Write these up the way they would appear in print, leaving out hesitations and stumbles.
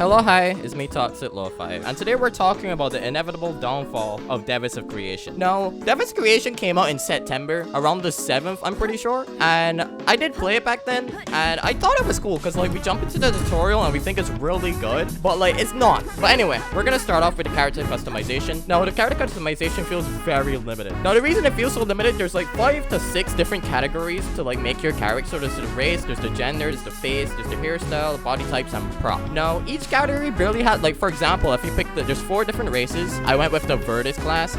Hello, hi, it's me, toxiclowfive, and today we're talking about the inevitable downfall of Devas of Creation. Now, Devas Creation came out in September, around the 7th, I'm pretty sure, and I did play it back then, and I thought it was cool, because, like, we jump into the tutorial and we think it's really good, but, like, it's not. But anyway, we're gonna start off with the character customization. Now, the character customization feels very limited. Now, the reason it feels so limited, there's, like, 5 to 6 different categories to, like, make your character. So there's the race, there's the gender, there's the face, there's the hairstyle, the body types, and prop. Now, each category barely had, like, for example, if you pick there's 4 different races. I went with the Deis class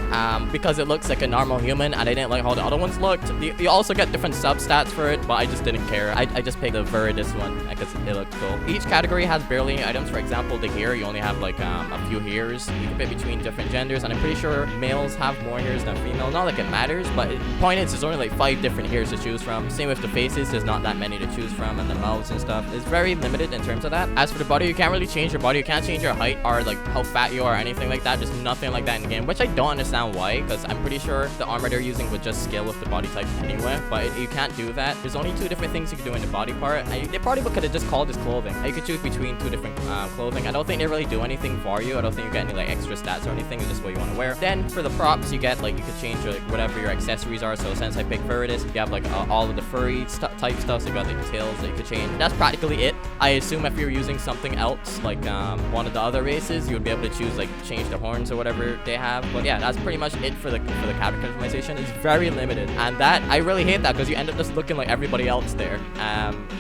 because it looks like a normal human and I didn't like how the other ones looked. You also get different substats for it, but I just didn't care. I just picked the Deis one because it looked cool. Each category has barely any items. For example, the hair, you only have like a few hairs. You can pick between different genders, and I'm pretty sure males have more hairs than females. Not like it matters, but the point is there's only like 5 different hairs to choose from. Same with the faces, there's not that many to choose from, and the mouths and stuff. It's very limited in terms of that. As for the body, you can't really change your body. You can't change your height or like how fat you are or anything like that. There's nothing like that in the game, which I don't understand why, because I'm pretty sure the armor they're using would just scale with the body type anyway, but you can't do that. There's only 2 different things you can do in the body part. They probably could have just called this clothing. You could choose between 2 different clothing. I don't think they really do anything for you. I don't think you get any like extra stats or anything. It's just what you want to wear. Then for the props, you get like, you could change like whatever your accessories are. So since I picked Deis, you have like all of the furry type stuff. So you got like the tails that you could change. That's practically it. I assume if you're using something else like one of the other races, you would be able to choose like change the horns or whatever they have. But yeah, that's pretty much it for the character customization. It's very limited, and that I really hate that because you end up just looking like everybody else there.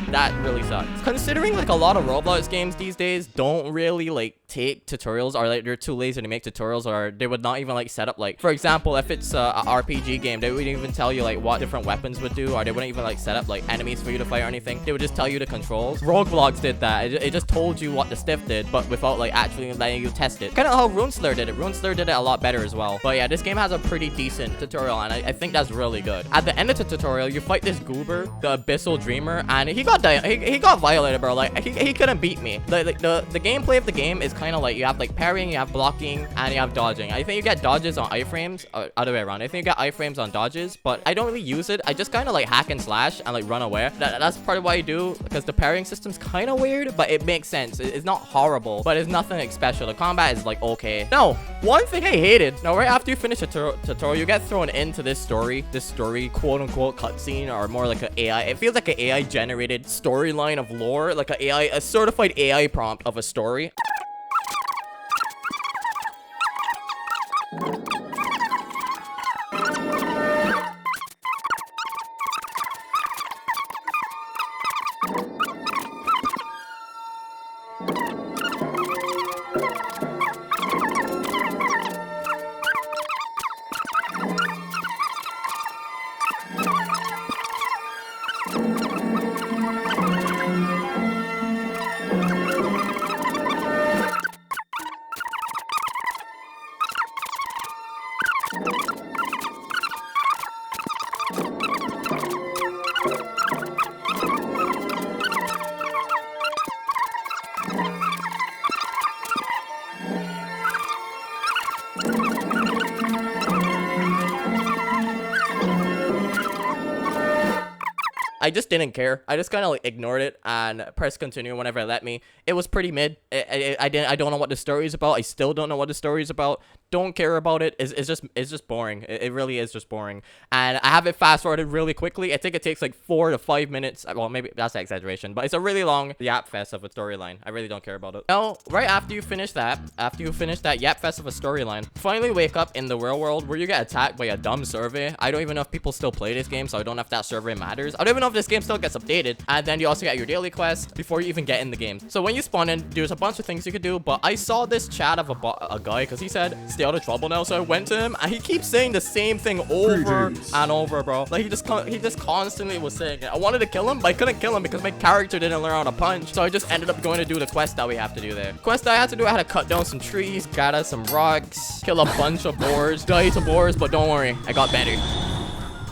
That really sucks. Considering like a lot of Roblox games these days don't really like take tutorials, or like they're too lazy to make tutorials, or they would not even like set up, like, for example, if it's a RPG game, they wouldn't even tell you like what different weapons would do, or they wouldn't even like set up like enemies for you to fight or anything. They would just tell you the controls. Roblox did that. It just told you what the stiff did, but without like actually letting you test it. Kind of how RuneSlayer did it. RuneSlayer did it a lot better as well. But yeah, this game has a pretty decent tutorial, and I think that's really good. At the end of the tutorial, you fight this goober, the Abyssal Dreamer, and he got violated, bro. Like he couldn't beat me. Like the gameplay of the game is kind of like you have like parrying, you have blocking, and you have dodging. I think you get dodges on iframes, or other way around. I think you get iframes on dodges, but I don't really use it. I just kind of like hack and slash and like run away. That's part of what I do, because the parrying system's kind of weird, but it makes sense. It's not horrible, but it's nothing like special. The combat is like okay. Now, one thing I hated. Now, right after you finish the tutorial, you get thrown into this story, quote unquote cutscene, or more like an AI. It feels like an AI generated storyline of lore, like a certified AI prompt of a story. I just didn't care. I just kind of like ignored it and pressed continue whenever it let me. It was pretty mid. I don't know what the story is about. I still don't know what the story is about. Don't care about it. It's just boring. It really is just boring. And I have it fast forwarded really quickly. I think it takes like 4 to 5 minutes. Well, maybe that's an exaggeration, but it's a really long yap fest of a storyline. I really don't care about it. Now, right after you finish that yap fest of a storyline, finally wake up in the real world where you get attacked by a dumb survey. I don't even know if people still play this game, so I don't know if that survey matters. I don't even know if this game still gets updated. And then you also get your daily quest before you even get in the game. So when you spawn in, there's a bunch of things you could do, but I saw this chat of a guy, because he said stay out of trouble now, so I went to him and he keeps saying the same thing over and over, bro. Like he just constantly was saying it. I wanted to kill him, but I couldn't kill him because my character didn't learn how to punch, so I just ended up going to do the quest that we have to do there. Quest that I had to do, I had to cut down some trees, gather some rocks, kill a bunch of boars, die to boars, but don't worry, I got better.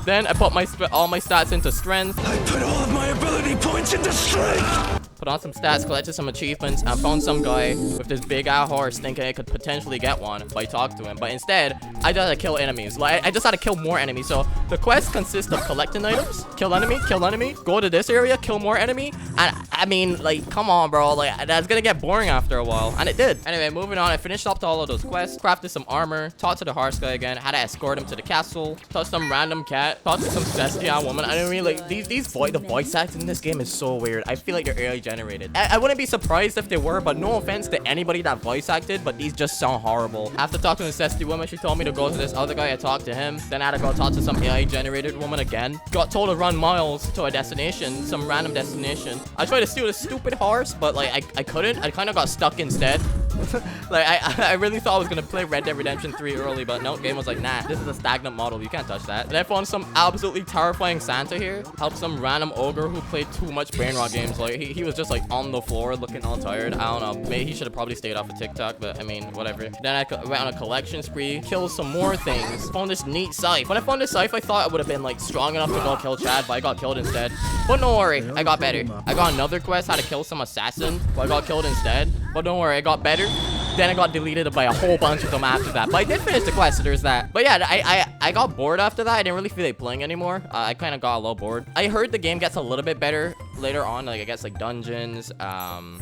Then I put all my stats into strength. I put all of my ability points into strength. put on some stats, collected some achievements, and found some guy with this big ass horse thinking I could potentially get one by talking to him. But instead, I just had to kill enemies. Like, I just had to kill more enemies. So the quest consists of collecting items, kill enemy, go to this area, kill more enemy. And I mean, like, come on, bro. Like, that's gonna get boring after a while. And it did. Anyway, moving on. I finished up all of those quests, crafted some armor, talked to the horse guy again, had to escort him to the castle, touched some random cat, talked to some Celestial woman. I don't really like the voice acting in this game is so weird. I feel like they're AI generated. I wouldn't be surprised if they were, but no offense to anybody that voice acted, but these just sound horrible. After talking to the Celestial woman, she told me to go to this other guy. I talked to him. Then I had to go talk to some AI generated woman again. Got told to run miles to a destination, some random destination. I tried to steal the stupid horse, but like I couldn't. I kind of got stuck instead. Like I really thought I was gonna play Red Dead Redemption 3 early, but no, game was like, nah, this is a stagnant model, you can't touch that. And I found some absolutely terrifying Santa here. Helped some random ogre who played too much brain rot games. Like he was just like on the floor looking all tired. I don't know, maybe he should have probably stayed off of TikTok, but I mean, whatever. Then I went on a collection spree, killed some more things, found this neat scythe. When I found this scythe, I thought I would have been like strong enough to go kill Chad, but I got killed instead. But don't worry, I got better. I got another quest, had to kill some assassin, but I got killed instead. But don't worry, I got better. Then I got deleted by a whole bunch of them after that. But I did finish the quest, so there's that. But yeah, I got bored after that. I didn't really feel like playing anymore. I kind of got a little bored. I heard the game gets a little bit better later on. Like, I guess, like, dungeons.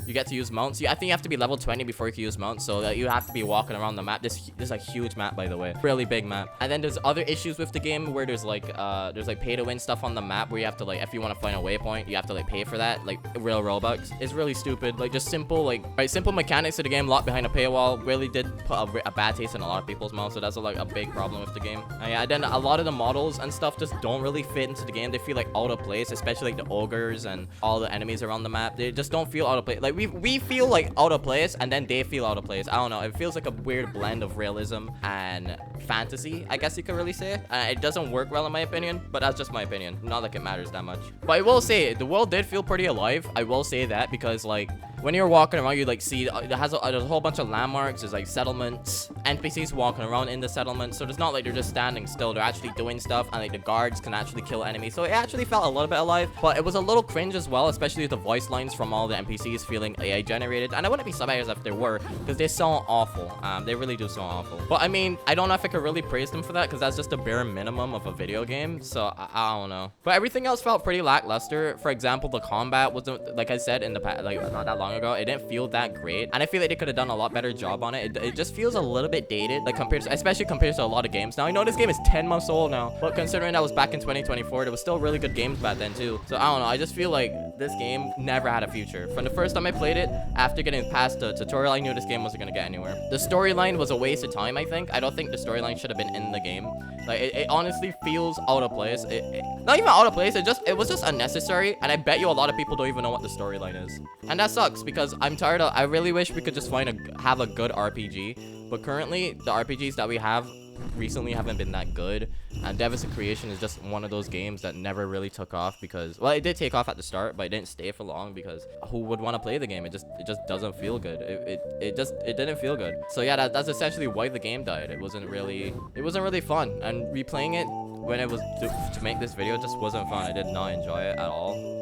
You get to use mounts. I think you have to be level 20 before you can use mounts. So that you have to be walking around the map. This is a huge map, by the way. Really big map. And then there's other issues with the game where there's like pay-to-win stuff on the map where you have to, like, if you want to find a waypoint, you have to, like, pay for that. Like, real Robux. It's really stupid. Like, just simple, like, right, simple mechanics of the game locked behind a paywall really did put a bad taste in a lot of people's mouths. So that's like a big problem with the game. Yeah, then a lot of the models and stuff just don't really fit into the game. They feel like out of place, especially like the ogres and all the enemies around the map. They just don't feel out of place. Like we feel like out of place, and then they feel out of place. I don't know. It feels like a weird blend of realism and fantasy, I guess you could really say. It doesn't work well in my opinion, but that's just my opinion. Not like it matters that much. But I will say the world did feel pretty alive. I will say that because like when you're walking around, you like see there's a whole bunch of landmarks. There's like settlements, NPCs walking around in the settlements. So it's not like they're just standing still. They're actually doing stuff, and like the guards can actually kill enemies. So it actually felt a little bit alive, but it was a little cringe as well, especially with the voice lines from all the NPCs feeling AI generated. And I wouldn't be surprised if they were, because they sound awful. They really do sound awful. But I mean, I don't know if I could really praise them for that, because that's just the bare minimum of a video game. So I don't know. But everything else felt pretty lackluster. For example, the combat wasn't, like I said in the past, like not that long ago, it didn't feel that great, and I feel like they could have done a lot better job on it. It just feels a little bit dated, like especially compared to a lot of games. Now I know this game is 10 months old now, but considering that was back in 2024, there was still really good games back then too. So I don't know, I just feel like this game never had a future. From the first time I played it, after getting past the tutorial, I knew this game wasn't gonna get anywhere. The storyline was a waste of time, I think. I don't think the storyline should have been in the game. Like it honestly feels out of place. Not even out of place, it was just unnecessary, and I bet you a lot of people don't even know what the storyline is. And that sucks, because I'm tired of, I really wish we could just have a good RPG, but currently the RPGs that we have recently haven't been that good, and Devas of Creation is just one of those games that never really took off, because, well, it did take off at the start, but it didn't stay for long, because who would want to play the game? It just doesn't feel good. It didn't feel good. So yeah, that's essentially why the game died. It wasn't really fun, and replaying it when it was to make this video just wasn't fun. I did not enjoy it at all.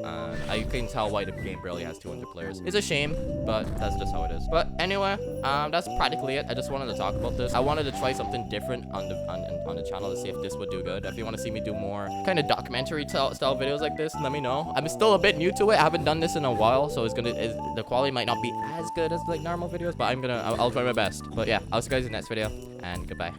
I can tell why the game barely has 200 players. It's a shame, but that's just how it is. But anyway, that's practically it. I just wanted to talk about this. I wanted to try something different on the channel to see if this would do good. If you want to see me do more kind of documentary style videos like this, let me know. I'm still a bit new to it. I haven't done this in a while, so the quality might not be as good as like normal videos, but I'll try my best. But yeah, I'll see you guys in the next video, and goodbye.